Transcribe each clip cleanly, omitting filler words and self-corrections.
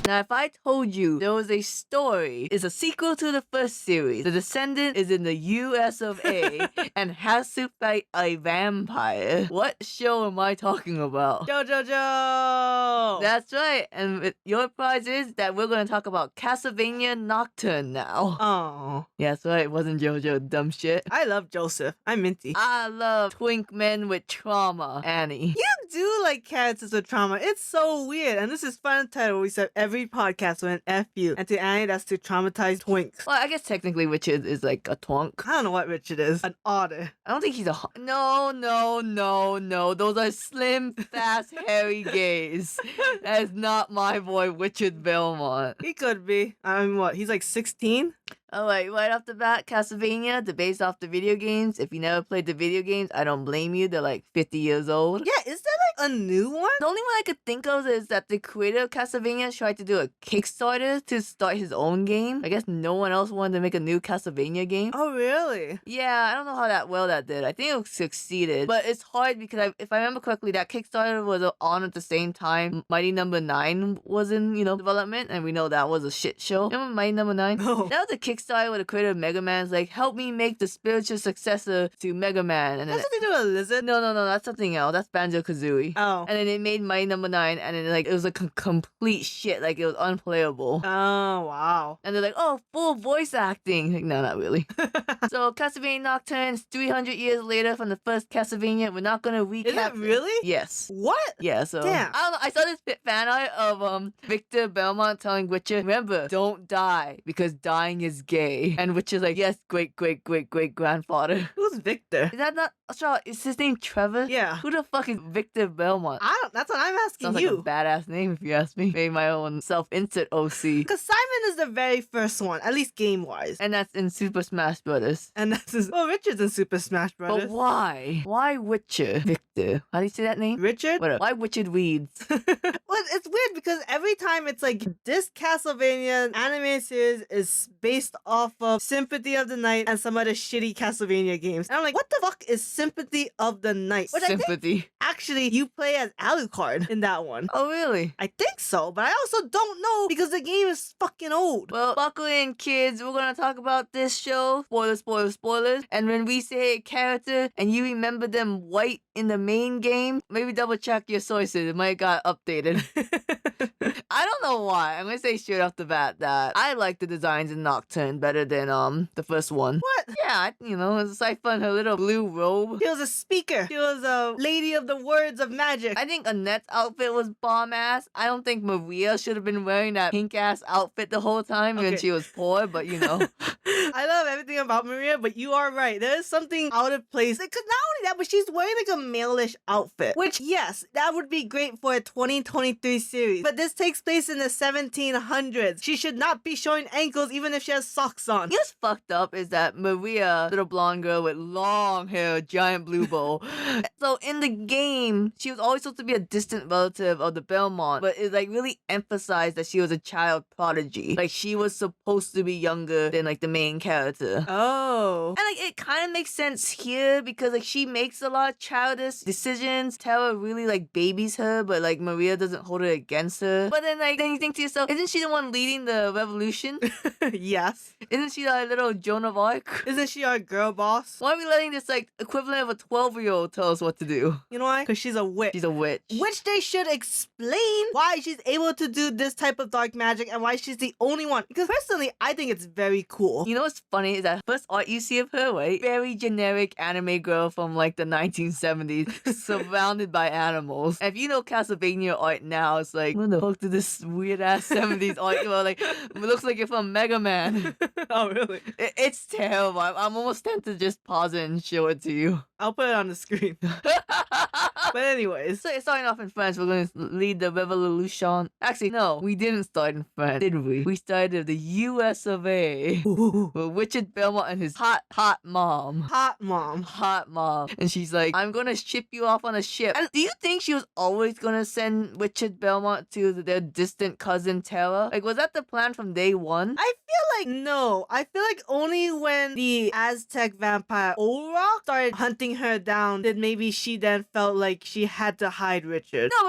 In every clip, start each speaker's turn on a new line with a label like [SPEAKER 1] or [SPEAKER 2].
[SPEAKER 1] Now, if I told you there was a story, is a sequel to the first series, the Descendant is in the US of A and has to fight a vampire, what show am I talking about?
[SPEAKER 2] JoJo!
[SPEAKER 1] That's right, and your prize is that we're going to talk about Castlevania Nocturne now.
[SPEAKER 2] Oh.
[SPEAKER 1] Yeah, that's right, it wasn't JoJo, dumb shit.
[SPEAKER 2] I love Joseph. I'm Minty.
[SPEAKER 1] I love twink men with trauma, Annie.
[SPEAKER 2] You do like characters with trauma. It's so weird. And this is FunUntitled, where we said every podcast with an F you. And to Annie, that's to traumatize twinks.
[SPEAKER 1] Well, I guess technically Richard is like a twunk.
[SPEAKER 2] I don't know what Richard is. An otter.
[SPEAKER 1] I don't think he's a... No. Those are slim, fast, hairy gays. That is not my boy, Richard Belmont.
[SPEAKER 2] He could be. I mean, what? He's like 16?
[SPEAKER 1] Alright, right off the bat, Castlevania, they're based off the video games. If you never played the video games, I don't blame you. They're like 50 years old.
[SPEAKER 2] Yeah, is there like a new one?
[SPEAKER 1] The only one I could think of is that the creator of Castlevania tried to do a Kickstarter to start his own game. I guess no one else wanted to make a new Castlevania game.
[SPEAKER 2] Oh, really?
[SPEAKER 1] Yeah, I don't know how that did. I think it succeeded. But it's hard because if I remember correctly, that Kickstarter was on at the same time Mighty Number 9 was in, development. And we know that was a shit show. Remember Mighty Number 9?
[SPEAKER 2] No.
[SPEAKER 1] That was a Kickstarter where the creator of Mega Man's like, help me make the spiritual successor to Mega Man. And then
[SPEAKER 2] That's something to do with a lizard?
[SPEAKER 1] No, that's something else. That's Banjo-Kazooie.
[SPEAKER 2] Oh.
[SPEAKER 1] And then it made Mighty Number 9, and then it was a complete shit. Like, it was unplayable.
[SPEAKER 2] Oh, wow.
[SPEAKER 1] And they're like, oh, full voice acting. Like, no, not really. So, Castlevania Nocturne is 300 years later from the first Castlevania. We're not gonna recap.
[SPEAKER 2] Is it really?
[SPEAKER 1] Yes.
[SPEAKER 2] What?
[SPEAKER 1] Yeah, so...
[SPEAKER 2] Damn.
[SPEAKER 1] I don't know. I saw this fan art of Richter Belmont telling Witcher, remember, don't die, because dying is gay. And Witcher's like, yes, great-grandfather.
[SPEAKER 2] Who's Victor?
[SPEAKER 1] Is that not... Is his name Trevor?
[SPEAKER 2] Yeah.
[SPEAKER 1] Who the fuck is Richter Belmont?
[SPEAKER 2] That's what I'm asking
[SPEAKER 1] Sounds
[SPEAKER 2] you.
[SPEAKER 1] like a badass name if you ask me. Made my own self-insert OC.
[SPEAKER 2] Because Simon is the very first one, at least game-wise.
[SPEAKER 1] And that's in Super Smash Brothers.
[SPEAKER 2] And that's Richard's in Super Smash Brothers.
[SPEAKER 1] But why? Why Witcher? Victor. How do you say that name?
[SPEAKER 2] Richard?
[SPEAKER 1] Whatever. Why Witcher Weeds?
[SPEAKER 2] Well, it's weird because every time it's like, this Castlevania anime series is based off of Sympathy of the Night and some other shitty Castlevania games. And I'm like, what the fuck is Sympathy of the Night? Which
[SPEAKER 1] Sympathy.
[SPEAKER 2] I think actually you play as Alucard in that one.
[SPEAKER 1] Oh, really?
[SPEAKER 2] I think so, but I also don't know because the game is fucking old.
[SPEAKER 1] Well, buckle in, kids. We're gonna talk about this show. Spoilers. And when we say a character and you remember them white in the main game, maybe double check your sources. It might got updated. I don't know why. I'm gonna say straight off the bat that I like the designs in Nocturne better than the first one.
[SPEAKER 2] What?
[SPEAKER 1] Yeah, it's Cypher in her little blue robe.
[SPEAKER 2] She was a speaker. She was a lady of the words of magic.
[SPEAKER 1] I think Annette's outfit was bomb ass. I don't think Maria should have been wearing that pink ass outfit the whole time when she was poor, but
[SPEAKER 2] I love everything about Maria, but you are right. There is something out of place. Because not only that, but she's wearing like a male-ish outfit. Which, yes, that would be great for a 2023 series. But this takes place in the 1700s. She should not be showing ankles even if she has socks on.
[SPEAKER 1] What's fucked up is that Maria, little blonde girl with long hair, giant blue bow. So in the game, she was always supposed to be a distant relative of the Belmont, but it really emphasized that she was a child prodigy. Like, she was supposed to be younger than the main character.
[SPEAKER 2] Oh.
[SPEAKER 1] And it kind of makes sense here because she makes a lot of childish decisions. Tara really babies her, but Maria doesn't hold it against her. But then then you think to yourself, isn't she the one leading the revolution?
[SPEAKER 2] Yes.
[SPEAKER 1] Isn't she the little Joan of Arc?
[SPEAKER 2] Isn't she our girl boss?
[SPEAKER 1] Why are we letting this equivalent of a 12-year-old tell us what to do?
[SPEAKER 2] You know why? Because she's a witch.
[SPEAKER 1] She's a witch.
[SPEAKER 2] Which they should explain why she's able to do this type of dark magic and why she's the only one. Because personally, I think it's very cool.
[SPEAKER 1] You know what's funny is that first art you see of her, right? Very generic anime girl from the 1970s, surrounded by animals. And if you know Castlevania art now, it's like, what the fuck did this weird ass 70s art? It looks like you're from Mega Man.
[SPEAKER 2] Oh, really?
[SPEAKER 1] It's terrible. I'm almost tempted to just pause it and show it to you.
[SPEAKER 2] I'll put it on the screen. But anyways.
[SPEAKER 1] So starting off in France, we're going to lead the revolution. Actually, no, we didn't start in France, did we? We started in the US of A. With Richard Belmont and his hot mom.
[SPEAKER 2] Hot mom.
[SPEAKER 1] And she's like, I'm going to ship you off on a ship. And do you think she was always going to send Richard Belmont to their distant cousin Tara? Was that the plan from day one?
[SPEAKER 2] I feel like no. I feel like only when the Aztec vampire Olrock started hunting her down did maybe she then felt like like she had to hide Richard.
[SPEAKER 1] No,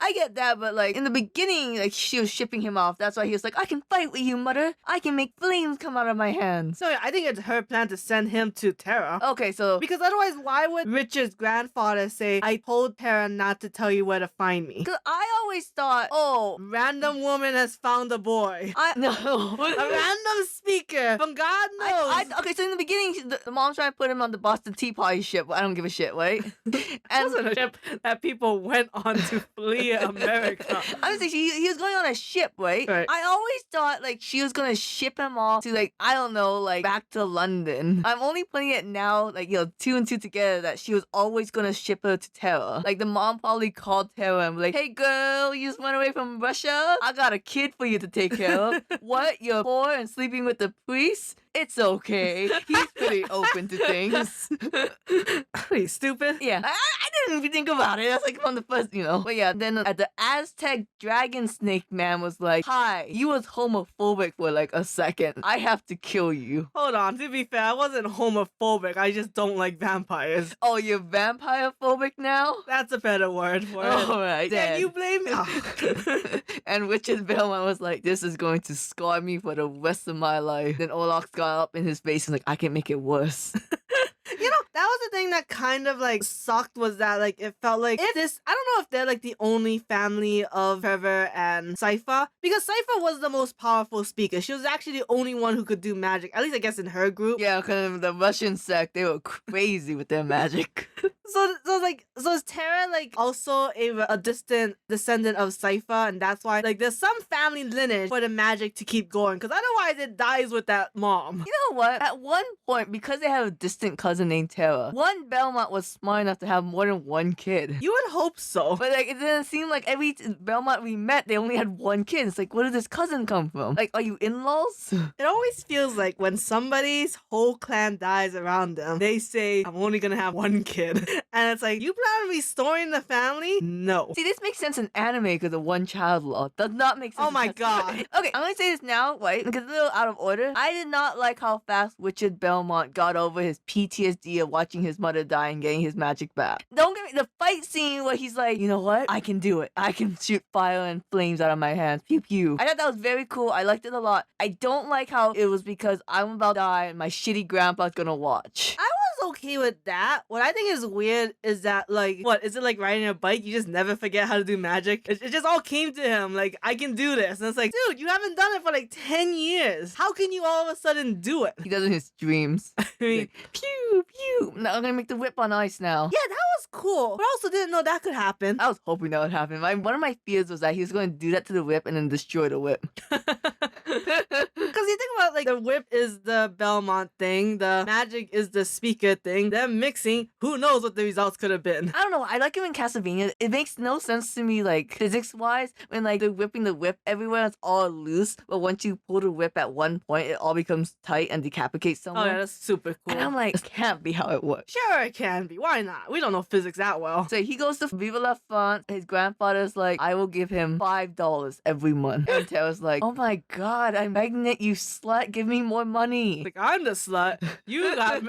[SPEAKER 1] I get that, but like in the beginning, like she was shipping him off. That's why he was like, I can fight with you, mother. I can make flames come out of my hands.
[SPEAKER 2] So yeah, I think it's her plan to send him to Terra.
[SPEAKER 1] Okay, so
[SPEAKER 2] Because otherwise, why would Richard's grandfather say, I told Terra not to tell you where to find me?
[SPEAKER 1] because I always thought, oh,
[SPEAKER 2] Random woman has found a boy.
[SPEAKER 1] no.
[SPEAKER 2] A random speaker from God knows.
[SPEAKER 1] Okay, so in the beginning, the mom's trying to put him on the Boston Tea Party ship. I don't give a shit, right?
[SPEAKER 2] It wasn't a ship that people went on to flee America.
[SPEAKER 1] Honestly, he was going on a ship, right?
[SPEAKER 2] Right.
[SPEAKER 1] I always thought like she was gonna ship him off to like I don't know, like back to London. I'm only putting it now, like two and two together, that she was always gonna ship her to Terra. Like the mom probably called Terra and was like, "Hey girl, you just went away from Russia. I got a kid for you to take care of. What? You're poor and sleeping with the priest? It's okay. He's pretty open to things."
[SPEAKER 2] Pretty stupid.
[SPEAKER 1] Yeah, I didn't even think about it. That's like from the first, But yeah, then at the Aztec dragon snake man was like, "Hi, you was homophobic for like a second. I have to kill you."
[SPEAKER 2] Hold on, to be fair, I wasn't homophobic. I just don't like vampires.
[SPEAKER 1] Oh, you're vampire phobic now?
[SPEAKER 2] That's a better word for it.
[SPEAKER 1] Alright,
[SPEAKER 2] Can
[SPEAKER 1] then.
[SPEAKER 2] you blame me? Oh.
[SPEAKER 1] And Richard Belmont was like, "This is going to scar me for the rest of my life." Then Olaf got up in his face and like, "I can make it worse."
[SPEAKER 2] That was the thing that kind of like sucked, was that like it felt like I don't know if they're like the only family of Trevor and Sypha, because Sypha was the most powerful speaker. She was actually the only one who could do magic, at least I guess in her group.
[SPEAKER 1] Yeah, because the Russian sect, they were crazy with their magic.
[SPEAKER 2] So is Terra like also a distant descendant of Sypha, and that's why like there's some family lineage for the magic to keep going, because otherwise it dies with that mom.
[SPEAKER 1] You know what? At one point, because they have a distant cousin named Terra, one Belmont was smart enough to have more than one kid.
[SPEAKER 2] You would hope so.
[SPEAKER 1] But like it didn't seem like every Belmont we met, they only had one kid. It's like, where did this cousin come from? Like, are you in-laws?
[SPEAKER 2] It always feels like when somebody's whole clan dies around them, they say, I'm only gonna have one kid. And it's like, you plan on restoring the family? No.
[SPEAKER 1] See, this makes sense in anime because of one child law. Does not make sense.
[SPEAKER 2] Oh my
[SPEAKER 1] in
[SPEAKER 2] God.
[SPEAKER 1] Okay, I'm gonna say this now, right? Because it's a little out of order. I did not like how fast Richard Belmont got over his PTSD of watching his mother die and getting his magic back. Don't get me the fight scene where he's like, you know what? I can do it. I can shoot fire and flames out of my hands. Pew pew. I thought that was very cool. I liked it a lot. I don't like how it was because I'm about to die and my shitty grandpa's gonna watch.
[SPEAKER 2] I was okay with that. What I think is weird is that, like, what is it like riding a bike? You just never forget how to do magic. It just all came to him. Like, I can do this, and it's like, dude, you haven't done it for like 10 years. How can you all of a sudden do it?
[SPEAKER 1] He does it in his dreams.
[SPEAKER 2] I mean,
[SPEAKER 1] Pew pew. Now I'm gonna make the whip on ice now.
[SPEAKER 2] yeah, that was cool. But I also didn't know that could happen.
[SPEAKER 1] I was hoping that would happen. One of my fears was that he was going to do that to the whip and then destroy the whip.
[SPEAKER 2] Because you think about, like, the whip is the Belmont thing, the magic is the speaker thing, them mixing, who knows what the results could have been.
[SPEAKER 1] I don't know. I like it in Castlevania. It makes no sense to me, like, physics-wise, when, like, they're whipping the whip everywhere, it's all loose, but once you pull the whip at one point, it all becomes tight and decapitates
[SPEAKER 2] Oh
[SPEAKER 1] someone.
[SPEAKER 2] yeah, that's super cool.
[SPEAKER 1] And I'm like, this can't be how it works.
[SPEAKER 2] Sure it can be. Why not? We don't know physics that well.
[SPEAKER 1] So he goes to Viva La Font. His grandfather's like, I will give him $5 every month. And Tara's like, oh my God, I'm pregnant, you slut. Give me more money.
[SPEAKER 2] Like, I'm the slut. You got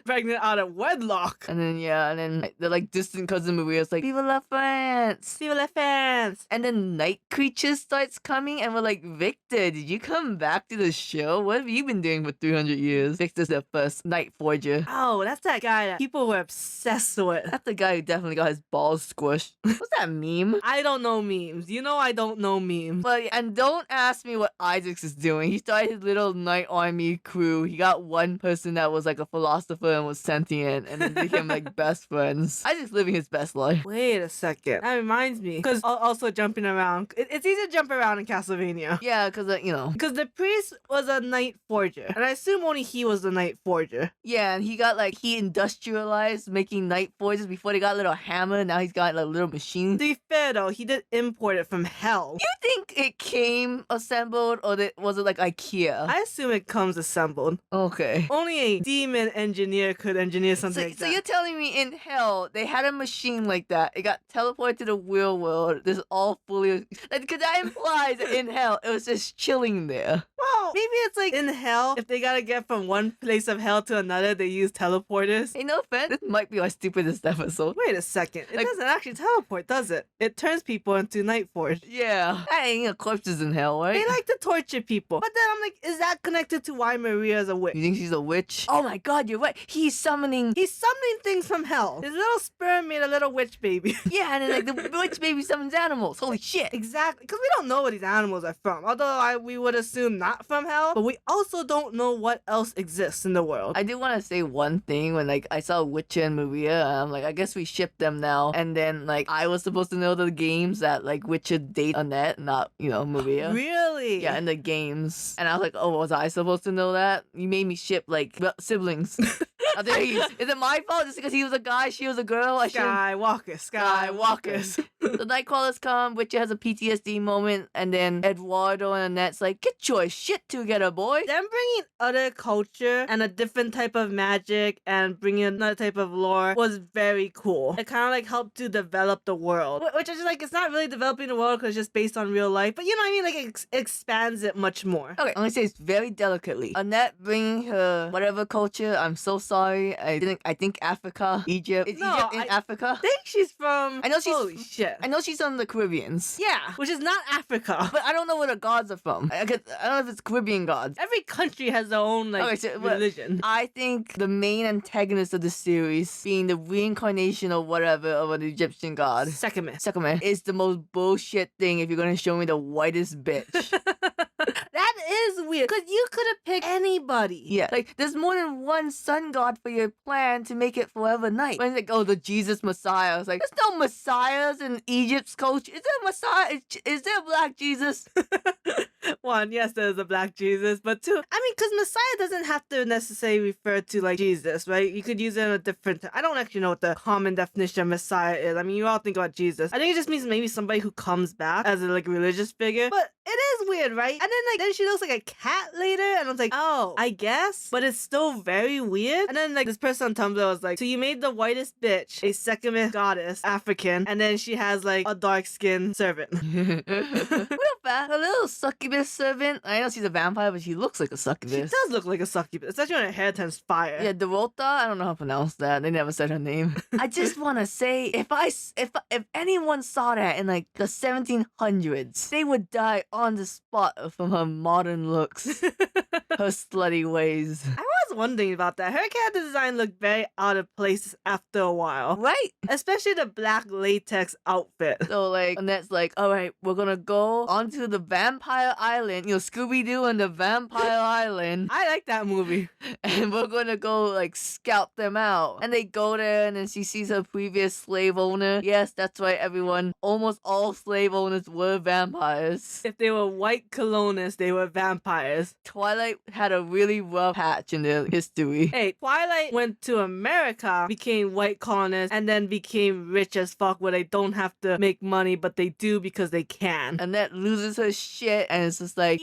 [SPEAKER 2] pregnant out of wedlock.
[SPEAKER 1] And then the like distant cousin Maria's like, Viva La France.
[SPEAKER 2] Viva la France.
[SPEAKER 1] And then Night Creature starts coming, and we're like, Victor, did you come back to the show? What have you been doing for 300 years? Victor's the first Night Forger.
[SPEAKER 2] Oh, that's that guy that people were obsessed with.
[SPEAKER 1] That's the guy who definitely got his balls squished. What's that meme?
[SPEAKER 2] I don't know memes. You know I don't know memes.
[SPEAKER 1] But and don't ask me what Isaacs is doing. He started his little night army crew. He got one person that was like a philosopher and was sentient, and then became like best friends. Isaac's living his best life.
[SPEAKER 2] Wait a second. That reminds me. Because also jumping around. It's easy to jump around in Castlevania.
[SPEAKER 1] Yeah, because
[SPEAKER 2] Because the priest was a night forger. And I assume only he was the night forger.
[SPEAKER 1] yeah, and he got like he industrialized making night forges before they got a little hammer. Now he's got like little machines.
[SPEAKER 2] To be fair though, he did import it from hell.
[SPEAKER 1] You think it came assembled, or was it like IKEA?
[SPEAKER 2] I assume it comes assembled.
[SPEAKER 1] Okay.
[SPEAKER 2] Only a demon engineer could engineer something like
[SPEAKER 1] So
[SPEAKER 2] that.
[SPEAKER 1] you're telling me in hell they had a machine like that? It got teleported to the real world. This is all fully because that implies that in hell it was just chilling there.
[SPEAKER 2] Well, maybe it's like in hell, if they gotta get from one place of hell to another, they use teleporters.
[SPEAKER 1] Hey, no offense, this might be our stupidest episode.
[SPEAKER 2] Wait a second. It
[SPEAKER 1] Like-
[SPEAKER 2] doesn't actually teleport, does it? It turns people into Nightforge.
[SPEAKER 1] Yeah, that ain't corpses in hell, right?
[SPEAKER 2] They like to torture people. But then I'm like, is that connected to why Maria is a witch?
[SPEAKER 1] You think she's a witch? Oh my god, you're right. He's summoning.
[SPEAKER 2] He's summoning things from hell. His little sperm made a little witch baby.
[SPEAKER 1] Yeah, and then like the witch baby summons animals. Holy shit.
[SPEAKER 2] Exactly. Because we don't know where these animals are from. Although we would assume not from hell. But we also don't know what else exists in the world.
[SPEAKER 1] I do want to say one thing when like I saw Witcher and Maria, I'm like, I guess we ship them now. And then like I was supposed to know the games that like Witcher date Annette, not Maria.
[SPEAKER 2] Really?
[SPEAKER 1] Yeah, in the games. And I was like, oh, was I supposed to know that? You made me ship like siblings. Oh, there he is. Is it my fault just because he was a guy, she was a girl?
[SPEAKER 2] Skywalkers.
[SPEAKER 1] The Nightcrawlers come, Witcher has a PTSD moment, and then Eduardo and Annette's like, get your shit together, boy.
[SPEAKER 2] Them bringing other culture and a different type of magic and bringing another type of lore was very cool. It kind of like helped to develop the world, which is just like, it's not really developing the world because it's just based on real life, but you know what I mean? Like it expands it much more.
[SPEAKER 1] Okay, I'm gonna say this very delicately. Annette bringing her whatever culture, I'm so sorry. I think Africa, Egypt. Is
[SPEAKER 2] No,
[SPEAKER 1] Egypt in Africa?
[SPEAKER 2] I think she's from.
[SPEAKER 1] I know she's-
[SPEAKER 2] Holy shit.
[SPEAKER 1] I know she's from the Caribbeans.
[SPEAKER 2] Yeah, which is not Africa.
[SPEAKER 1] But I don't know where the gods are from. I don't know if it's Caribbean gods.
[SPEAKER 2] Every country has their own like
[SPEAKER 1] Okay, so, but-
[SPEAKER 2] religion.
[SPEAKER 1] I think the main antagonist of the series, being the reincarnation or whatever of an Egyptian god,
[SPEAKER 2] Sekhmet.
[SPEAKER 1] Sekhmet, is the most bullshit thing if you're gonna show me the whitest bitch.
[SPEAKER 2] That is weird because you could have picked anybody.
[SPEAKER 1] Yeah, like there's more than one sun god for your plan to make it forever night. When it's like, oh, the Jesus Messiah. I was like, there's no messiahs in Egypt's culture. Is there a messiah? Is there a black Jesus?
[SPEAKER 2] One, yes, there's a black Jesus, but two, I mean, because Messiah doesn't have to necessarily refer to like Jesus, right? You could use it in a different. I don't actually know what the common definition of Messiah is. I mean, you all think about Jesus. I think it just means maybe somebody who comes back as a like religious figure, but it is weird, right? And then she looks like a cat later, and I was like, oh, I guess, but it's still very weird. And then like this person on Tumblr was like, so you made the whitest bitch a Sekhmet goddess, African, and then she has like a dark skinned servant.
[SPEAKER 1] Real bad. A little succubus servant. I know she's a vampire, but she looks like a
[SPEAKER 2] She
[SPEAKER 1] succubus.
[SPEAKER 2] does look like a succubus, especially when her hair turns fire.
[SPEAKER 1] Yeah, Dorota. I don't know how to pronounce that. They never said her name. I just want to say, if anyone saw that in like the 1700s, they would die on the spot from her modern looks, her slutty ways.
[SPEAKER 2] I was wondering about that. Her character design looked very out of place after a while.
[SPEAKER 1] Right?
[SPEAKER 2] Especially the black latex outfit.
[SPEAKER 1] So like, Annette's like, all right, we're gonna go onto the vampire island, Scooby-Doo and the vampire island,
[SPEAKER 2] I like that movie.
[SPEAKER 1] and we're gonna go like scout them out. And they go there, and then she sees her previous slave owner. Yes, that's right, everyone. Almost all slave owners were vampires.
[SPEAKER 2] If they were white colonists, they were vampires.
[SPEAKER 1] Twilight had a really rough patch in their history.
[SPEAKER 2] Hey, Twilight went to America, became white colonists, and then became rich as fuck where they don't have to make money, but they do because they can.
[SPEAKER 1] Annette loses her shit, and it's just like,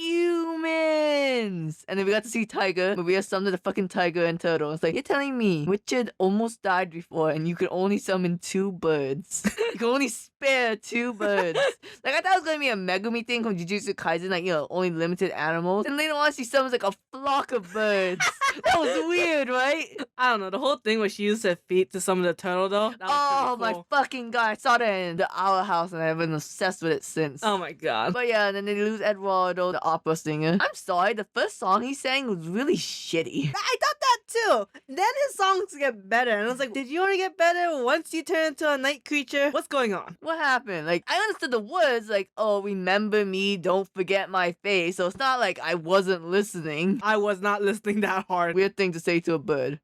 [SPEAKER 1] humans! And then we got to see Tiger. Maria summoned the fucking tiger and turtle. It's like, you're telling me Richard almost died before, and you could only summon 2 birds. You can only spare 2 birds. Like, I thought it was gonna be a Megumi thing from Jujutsu Kaisen, like, only limited animals. And later on, she summons like a flock of birds. That was weird, right?
[SPEAKER 2] I don't know, the whole thing where she used her feet to summon the turtle though. That was
[SPEAKER 1] Oh
[SPEAKER 2] pretty
[SPEAKER 1] my
[SPEAKER 2] cool.
[SPEAKER 1] fucking god, I saw that in the Owl House and I've been obsessed with it since.
[SPEAKER 2] Oh my god.
[SPEAKER 1] But yeah, and then they lose Eduardo, the opera singer. I'm sorry, the first song he sang was really shitty.
[SPEAKER 2] I thought that too. Then his songs get better, and I was like, did you only get better once you turn into a night creature? What's going on?
[SPEAKER 1] What happened? Like, I understood the words, like, oh, remember me, don't forget my face. So it's not like I wasn't listening.
[SPEAKER 2] I was not listening that hard.
[SPEAKER 1] Weird thing to say to a bird.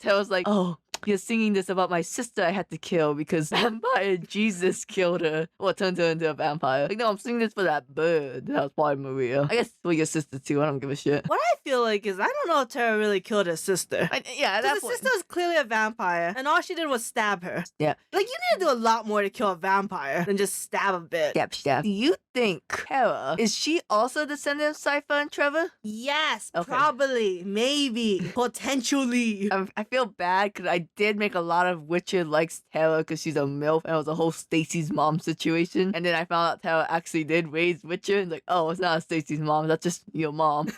[SPEAKER 1] Tara's like, oh, you're singing this about my sister I had to kill because vampire Jesus killed her. Or turned her into a vampire. Like, no, I'm singing this for that bird. That was probably Maria. I guess for your sister too. I don't give a shit.
[SPEAKER 2] What I feel like is I don't know if Tara really killed her sister.
[SPEAKER 1] Yeah, at that
[SPEAKER 2] His
[SPEAKER 1] point.
[SPEAKER 2] sister was clearly a vampire, and all she did was stab her.
[SPEAKER 1] Yeah.
[SPEAKER 2] Like, you need to do a lot more to kill a vampire than just stab a bit.
[SPEAKER 1] Yep. Do you think Tara, is she also a descendant of Cypher and Trevor?
[SPEAKER 2] Yes,
[SPEAKER 1] Okay.
[SPEAKER 2] probably, maybe, potentially.
[SPEAKER 1] I feel bad because I did make a lot of Witcher likes Tara because she's a MILF and it was a whole Stacy's mom situation. And then I found out Tara actually did raise Witcher and like, oh, it's not Stacy's mom, that's just your mom.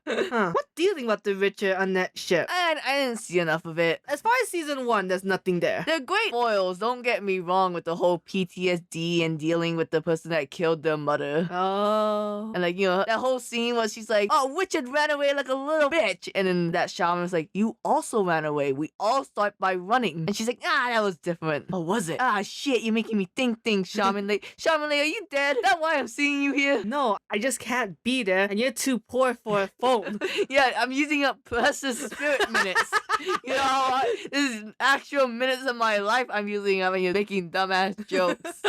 [SPEAKER 2] What do you think about the Richter Annette ship?
[SPEAKER 1] And I didn't see enough of it.
[SPEAKER 2] As far as season 1, there's nothing there.
[SPEAKER 1] They're great foils, don't get me wrong, with the whole PTSD and dealing with the person that killed their mother.
[SPEAKER 2] Oh.
[SPEAKER 1] And like, you know, that whole scene where she's like, oh, Richard ran away like a little bitch. And then that shaman was like, you also ran away. We all start by running. And she's like, that was different. Or was it? Shit, you're making me think things, Shaman Lady. Shaman Lady, are you dead? Is that why I'm seeing you here?
[SPEAKER 2] No, I just can't be there, and you're too poor for a phone.
[SPEAKER 1] Yeah, I'm using up precious spirit minutes. You know, this is actual minutes of my life I'm using up and you're making dumbass jokes.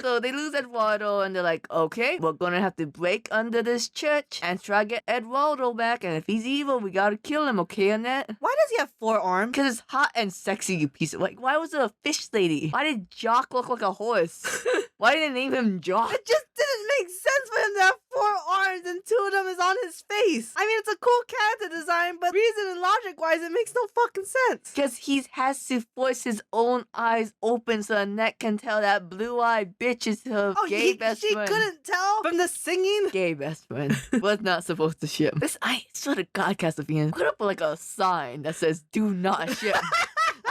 [SPEAKER 1] So they lose Eduardo and they're like, okay, we're gonna have to break under this church and try to get Eduardo back. And if he's evil, we gotta kill him, okay, Annette?
[SPEAKER 2] Why does he have 4 arms?
[SPEAKER 1] Because it's hot and sexy, you piece of... Like, why was it a fish lady? Why did Jock look like a horse? Why didn't they name him Jock?
[SPEAKER 2] It just didn't make sense for him to have 4 arms and 2 of them is on his face. I mean, it's a cool character design, but reason and logic-wise, it makes no fucking sense.
[SPEAKER 1] Because he has to force his own eyes open so Annette can tell that blue-eyed bitch is her gay best
[SPEAKER 2] she
[SPEAKER 1] friend.
[SPEAKER 2] couldn't tell from the singing?
[SPEAKER 1] Gay best friend was not supposed to ship. This, I swear to God, Castlevania, put up like a sign that says "Do not ship."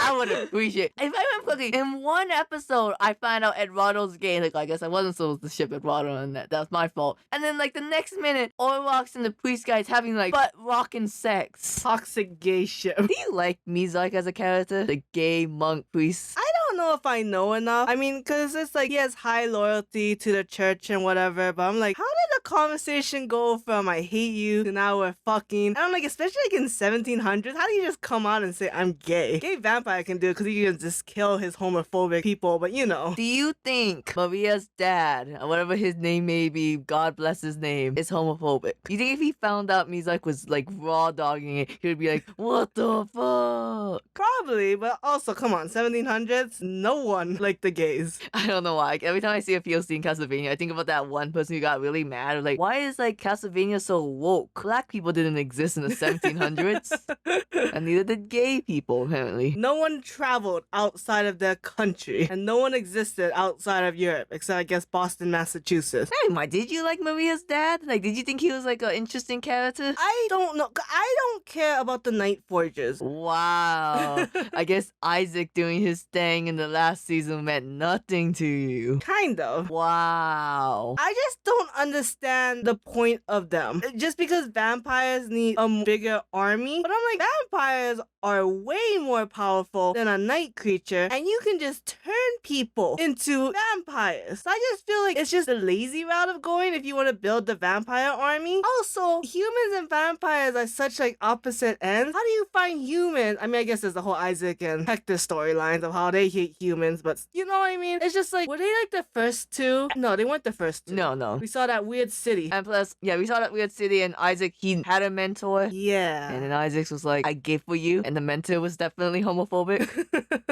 [SPEAKER 1] I would appreciate. If I remember correctly, in one episode, I find out Eduardo's gay. Like, I guess I wasn't supposed to ship Eduardo, and that was my fault. And then, like, the next minute, Orlox and the priest guys having like butt rocking sex.
[SPEAKER 2] Toxic gay ship.
[SPEAKER 1] Do you like Mizek as a character? The gay monk priest.
[SPEAKER 2] I don't know if I know enough. I mean, because it's like he has high loyalty to the church and whatever, but I'm like, how did the conversation go from I hate you to now we're fucking? And I'm like, especially like in 1700s, how do you just come out and say I'm gay? Gay vampire can do it because he can just kill his homophobic people, but you know.
[SPEAKER 1] Do you think Maria's dad, or whatever his name may be, God bless his name, is homophobic? Do you think if he found out Mizek was like raw dogging it, he would be like, what the fuck?
[SPEAKER 2] Probably, but also, come on, 1700s, no one liked the gays.
[SPEAKER 1] I don't know why. Every time I see a POC in Castlevania, I think about that one person who got really mad. Like, why is like Castlevania so woke? Black people didn't exist in the 1700s, and neither did gay people apparently.
[SPEAKER 2] No one traveled outside of their country, and no one existed outside of Europe, except I guess Boston, Massachusetts.
[SPEAKER 1] Hey, did you like Maria's dad? Like, did you think he was like an interesting character?
[SPEAKER 2] I don't know. I don't care about the Night Forgers.
[SPEAKER 1] Wow. I guess Isaac doing his thing in the last season meant nothing to you.
[SPEAKER 2] Kind of.
[SPEAKER 1] Wow.
[SPEAKER 2] I just don't understand the point of them. Just because vampires need a bigger army, but I'm like, vampires are way more powerful than a night creature, and you can just turn people into vampires. So I just feel like it's just a lazy route of going if you want to build the vampire army. Also, humans and vampires are such like opposite ends. How do you find humans? I mean, I guess there's the whole Isaac and Hector storylines of how they hate humans, but you know what I mean? It's just like, were they like the first two? No, they weren't the first two.
[SPEAKER 1] No.
[SPEAKER 2] We saw that weird city.
[SPEAKER 1] And plus, yeah, we saw that weird city, and Isaac, he had a mentor.
[SPEAKER 2] Yeah.
[SPEAKER 1] And then Isaac was like, I gave for you. And the mentor was definitely homophobic.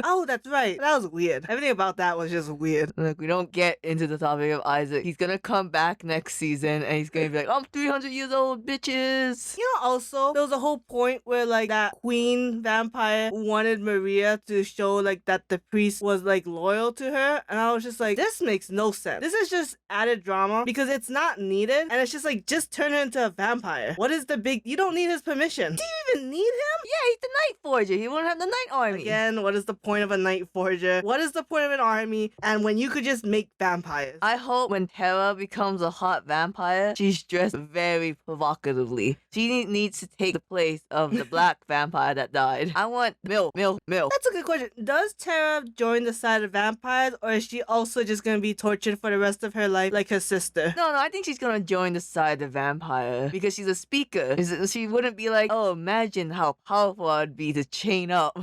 [SPEAKER 2] Oh, that's right. That was weird. Everything about that was just weird.
[SPEAKER 1] Look, we don't get into the topic of Isaac. He's gonna come back next season, and he's gonna be like, I'm 300 years old, bitches.
[SPEAKER 2] You know, also, there was a whole point where, like, that queen vampire wanted Maria to show, like, that the priest was, like, loyal to her. And I was just like, this makes no sense. This is just added drama because it's not needed. And it's just like, just turn her into a vampire. What is the big... You don't need his permission. Do you even need him?
[SPEAKER 1] Yeah, he's the Night Forger. He won't have the Night Army.
[SPEAKER 2] Again, what is the point of a Night Forger? What is the point of an army? And when you could just make vampires?
[SPEAKER 1] I hope when Terra becomes a hot vampire, she's dressed very provocatively. She needs to take the place of the black vampire that died. I want milk.
[SPEAKER 2] That's a good question. Does Tara join the side of vampires, or is she also just gonna be tortured for the rest of her life like her sister?
[SPEAKER 1] No, I think she's she's gonna join the side of the vampire because she's a speaker. She wouldn't be like, oh, imagine how powerful I'd be to chain up.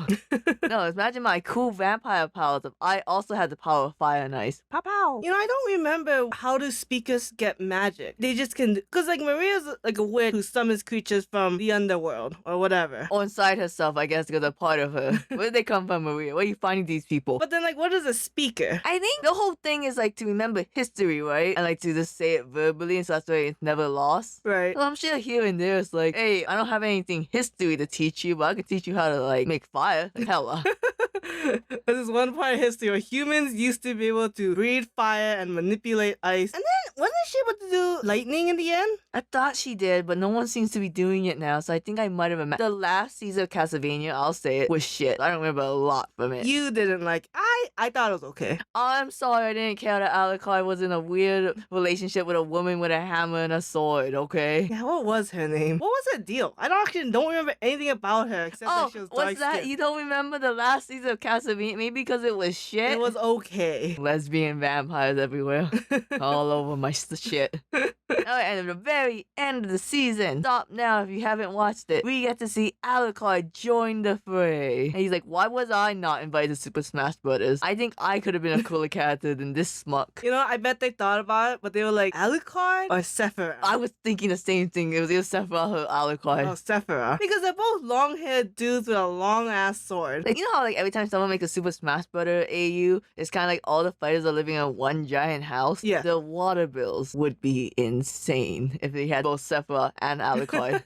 [SPEAKER 1] No, imagine my cool vampire powers if I also had the power of fire and ice. Pow pow.
[SPEAKER 2] You know, I don't remember how do speakers get magic. They just can, because like Maria's like a witch who summons creatures from the underworld or whatever.
[SPEAKER 1] Or inside herself, I guess, because they're part of her. Where did they come from, Maria? Where are you finding these people?
[SPEAKER 2] But then like, what is a speaker?
[SPEAKER 1] I think the whole thing is like to remember history, right? And like to just say it verbally, and so that's why it's never lost.
[SPEAKER 2] Right.
[SPEAKER 1] So I'm sure here and there it's like, hey, I don't have anything history to teach you, but I can teach you how to like make fire. Like, hella.
[SPEAKER 2] This is one part of history where humans used to be able to breathe fire and manipulate ice. And then wasn't she able to do lightning in the end?
[SPEAKER 1] I thought she did, but no one seems to be doing it now, so I think I might have imagined. The last season of Castlevania, I'll say it, was shit. I don't remember a lot from it.
[SPEAKER 2] You didn't like. I thought it was okay.
[SPEAKER 1] I'm sorry, I didn't care that Alucard was in a weird relationship with a woman with a hammer and a sword, okay?
[SPEAKER 2] Yeah, what was her name? What was her deal? I don't remember anything about her except that she was dark
[SPEAKER 1] what's that?
[SPEAKER 2] skinned.
[SPEAKER 1] You don't remember the last season of Castlevania? Maybe because it was shit?
[SPEAKER 2] It was okay.
[SPEAKER 1] Lesbian vampires everywhere. All over my shit. Alright, and at the very end of the season, stop now if you haven't watched it, we get to see Alucard join the fray. And he's like, why was I not invited to Super Smash Brothers? I think I could have been a cooler character than this smuck.
[SPEAKER 2] You know, I bet they thought about it, but they were like, Alucard or Sephiroth?
[SPEAKER 1] I was thinking the same thing. It was either Sephiroth or Alucard.
[SPEAKER 2] Oh, Sephiroth. Because they're both long-haired dudes with a long-ass sword.
[SPEAKER 1] Like, you know how like every time someone makes a Super Smash Brother AU, it's kind of like all the fighters are living in one giant house?
[SPEAKER 2] Yeah.
[SPEAKER 1] The water bills would be insane if they had both Sephiroth and Alucard.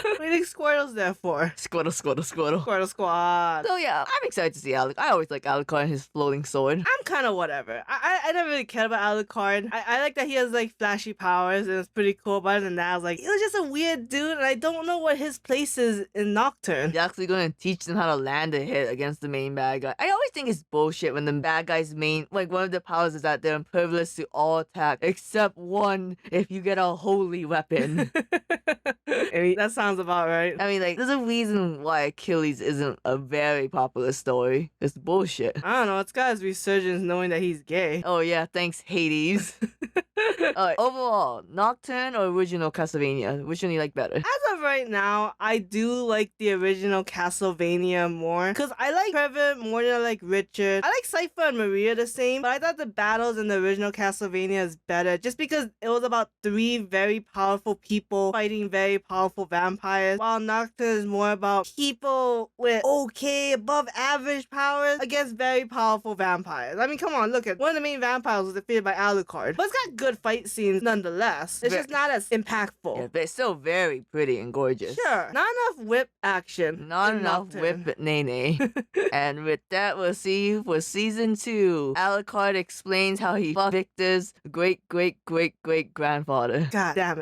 [SPEAKER 2] What do you think Squirtle's there for?
[SPEAKER 1] Squirtle.
[SPEAKER 2] Squirtle Squad.
[SPEAKER 1] So yeah, I'm excited to see Alucard. I always like Alucard and his floating sword.
[SPEAKER 2] I'm kind of whatever. I never really cared about Alucard. I like that he has like flashy powers and it's pretty cool. But other than that, I was like, he was just a weird dude and I don't know what his place is in Nocturne.
[SPEAKER 1] You're actually going to teach them how to land a hit against the main bad guy. I always think it's bullshit when the bad guy's main, like one of the powers is that they're impervious to all attack, except one if you get a holy weapon.
[SPEAKER 2] I mean, that sounds about right.
[SPEAKER 1] I mean, like, there's a reason why Achilles isn't a very popular story. It's bullshit.
[SPEAKER 2] I don't know. It's got his resurgence knowing that he's gay.
[SPEAKER 1] Oh yeah, thanks Hades. Alright, overall, Nocturne or original Castlevania? Which one do you like better?
[SPEAKER 2] As of right now, I do like the original Castlevania more. Because I like Trevor more than I like Richard. I like Cypher and Maria the same, but I thought the battles in the original Castlevania is better. Just because it was about 3 very powerful people fighting very powerful vampires. While Nocturne is more about people with okay, above average powers against very powerful vampires. I mean, come on, look at one of the main vampires was defeated by Alucard. But it's got good fight scenes nonetheless. It's just not as impactful.
[SPEAKER 1] Yeah, but it's still very pretty and gorgeous.
[SPEAKER 2] Sure. Not enough whip action.
[SPEAKER 1] Not
[SPEAKER 2] in
[SPEAKER 1] enough
[SPEAKER 2] Nocturne.
[SPEAKER 1] whip nay. And with that, we'll see you for season 2. Alucard explains how he fucked Victor's great grandfather.
[SPEAKER 2] God damn